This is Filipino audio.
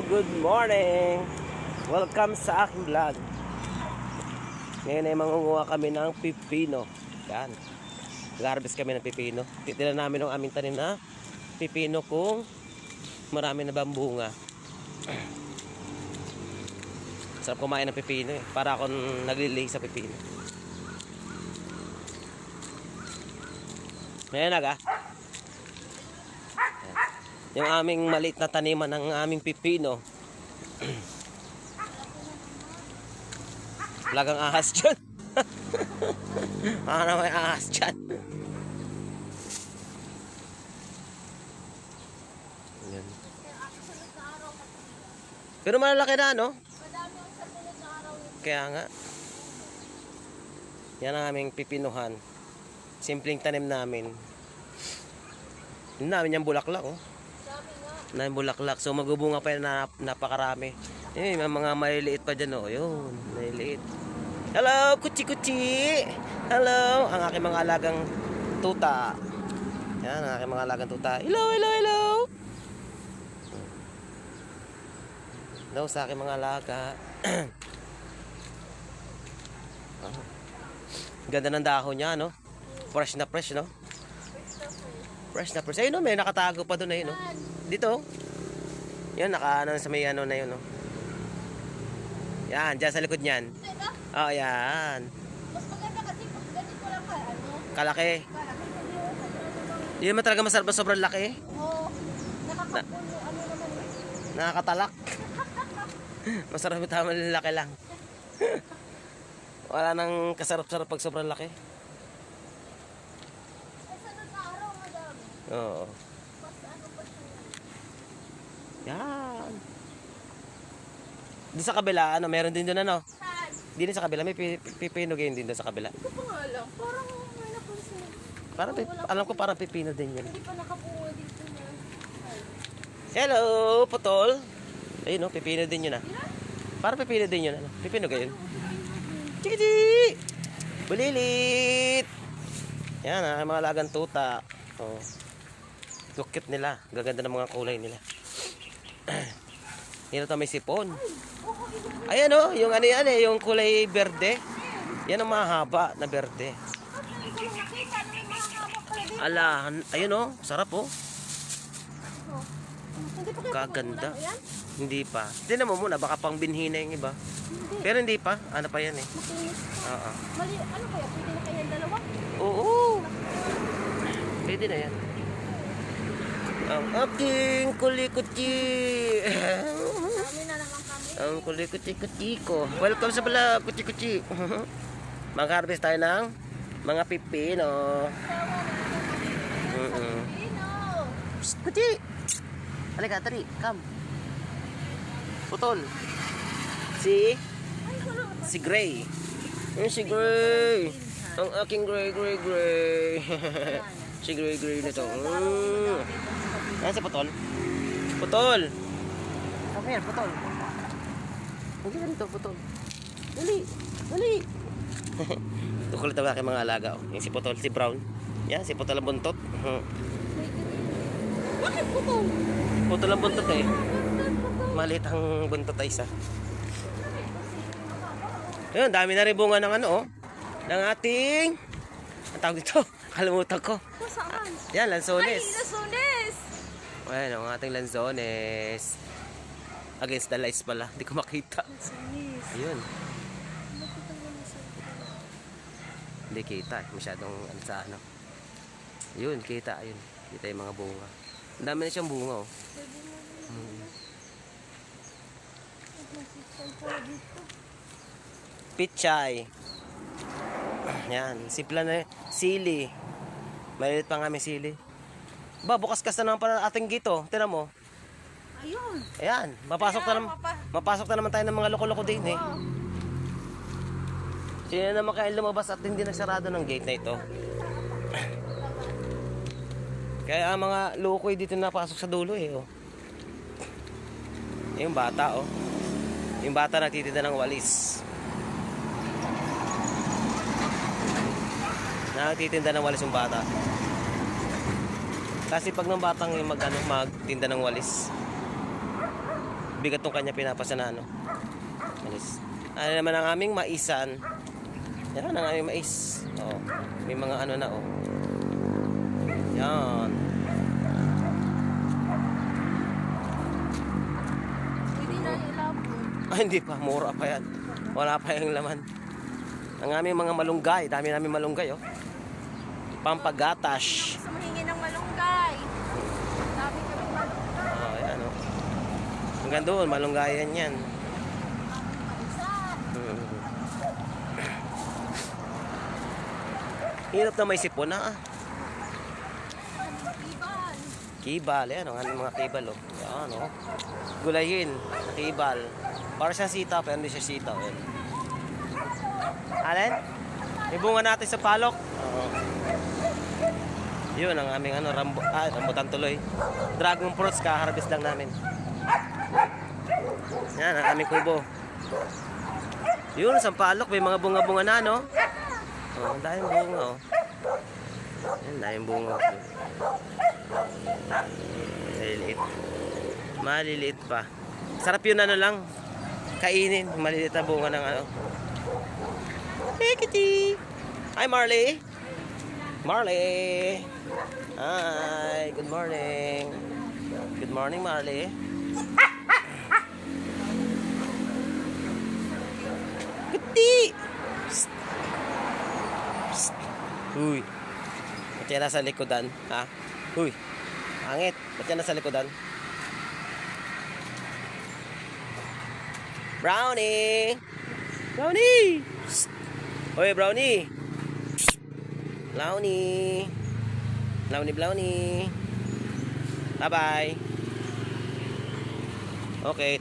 good morning! Welcome sa aking vlog. Ngayon ay mangunguha kami ng pipino. Yan. Nag-harvest kami ng pipino. Titilan namin ang aming tanim na pipino kung marami na bambunga. Sarap kumain ng pipino eh. Para akong naglilay sa pipino. Ngayon naga. Yung aming maliit na taniman ng aming pipino. Lagang ahas dyan. Ano may ahas dyan. Yan. Pero malalaki na, no? Kaya nga. Yan ang aming pipinuhan. Simpleng tanim namin. Yun namin yung bulaklak, oh. Na bulaklak. So magbubunga pa yan na napakarami. Eh, may mga maliliit pa dyan, oh. Yun, maliliit. Hello, kuchi-kuchi! Hello! Ang aking mga alagang tuta. Yan, ang aking mga alagang tuta. Hello, hello, hello! Hello sa aking mga alaga. Ganda ng dahon niya, no? Fresh na fresh, no? Fresh na fresh. Ayun, no? May nakatago pa doon, ayun, no? Dito. Yan, naka-ano sa may ano na yun, no? Yan, dyan sa likod niyan. Oh, yan. Mas maganda kasi pag ganito lang ka, ano? Kalaki. Hindi naman talaga masarap na sobrang laki. Oo. Nakakapuno, ano naman. Nakakatalak. Masarap yung tama ng laki lang. Wala nang kasarap-sarap pag sobrang laki. Ay, sa nag-aaraw, madami. Oo. Mas ano pa siya. Yan. Doon sa kabila, ano, meron din doon, ano? Saan? Di din sa kabila, may pipino game din doon sa kabila. Ito pa nga lang. Parang may napansin. Parang, alam ko parang pipino din yun. Hindi pa nakapunga dito na. Hello, putol. Ayun, no, pipino din yun, ah. Parang pipino din yun, ano? Pipino kayo. Chiki-chiki! Bulilit! Yan, ah, mga lagang tuta. Oh. Lukit nila. Gaganda ng mga kulay nila. Yan ito may sipon. Ayan, oh, yung ano yan, eh, yung kulay berde. Yan ang mahaba na berde. Ala, ayun, oh, sarap, oh. Kaganda. Hindi pa. Tignan mo muna, baka pang binhi na yung iba. Pero hindi pa. Ano pa yan eh. Oo. Mali, ano kaya? Pwede na kaya dalawa? Oo. Pwede na yan. Ang aking kulikutsi. Dami na naman kami. Ang kulikutsi-kutsi ko. Welcome sa pala, kutsi-kutsi. Mag-harvest tayo ng mga pipino. Pino! Psst, kutsi! Halika, tari, come. Putol. Si Gray. Si Gray. Ang aking Gray. Si Gray na to. Ayan si Putol. Putol. Come here, Putol. Hindi ka dito, Putol. Dali. Tukulit ang aking mga alaga. Oh. Yung si Putol, si Brown. Yan, si Putol ang buntot. Bakit putol? Putol ang buntot eh. Maliit ang buntot ay isa. Ayun, dami na rin bunga ng ano, oh. Ng ating, ang tawag dito, kalimutan ko. Saan? Yan, Ay, lansones. lansones! Ayan, ang ating lansones. Against the lights pala, hindi ko makita. Lansones. Ayun. Hindi kita eh, masyadong ano sa ano. Yun, kita, ayun. Kita yung mga bunga. Ang dami na siyang bunga, oh. Pichay. Yan, simpla na sili. Maliit pa nga may sili. Ba, bukas-kas na naman pala ating gito. Tingnan mo. Ayun. Ayan, mapasok na naman tayo ng mga loko-loko din eh. Sino naman kaya lumabas at hindi nagsarado ng gate na ito? Kaya ang mga lukoy dito napasok sa dulo eh, oh. Yung bata, oh. Yung bata nagtitinda ng walis. Nagtitinda ng walis yung bata. Kasi pag ng batang yung magtinda ng walis. Bigat tong kanya pinapasa na ano. Alis. Ano naman ang aming maisan. Yan ang aming mais. Oh, may mga ano na oh. Yan. Hindi na ilabot. Ah, hindi pa. Mura pa yan. Wala pa yung laman. Ang aming mga malunggay. Dami namin malunggay oh. Pampagatas. Gusto mahingi ng malunggay. Dami kami malunggay. Oh, yan oh. Hanggang doon, malunggayan yan. Isa. Hirap na may sipon na ah. Iban. Kibal, yan ang aming mga kibal oh. Yan oh. Gulayin, kibal. Para siyang sitaw, pero hindi siya sitaw. Yan. Alin? May bunga natin sa palok. Oo. Yun ang aming ano, rambutan tuloy. Dragon fruits, kaharvest lang namin. Yan ang aming kubo. Yun, sa palok, may mga bunga-bunga na, no? Oh, daming bunga, oh. Yan, daming bunga. Maliliit. Maliliit pa. Sarap yun ano lang. Kainin. Maliliit na bunga ng ano. Hey, kitty! Hi, Marley! Marley! Hi! Good morning! Good morning, Marley! Kitty! Psst! Psst! Uy! Ba't yan nasa likodan? Ha? Uy! Angit! Ba't yan nasa likodan? Brownie! Brownie! Psst! Oy, Brownie! Brownie! Brownie! Bye-bye! Okay,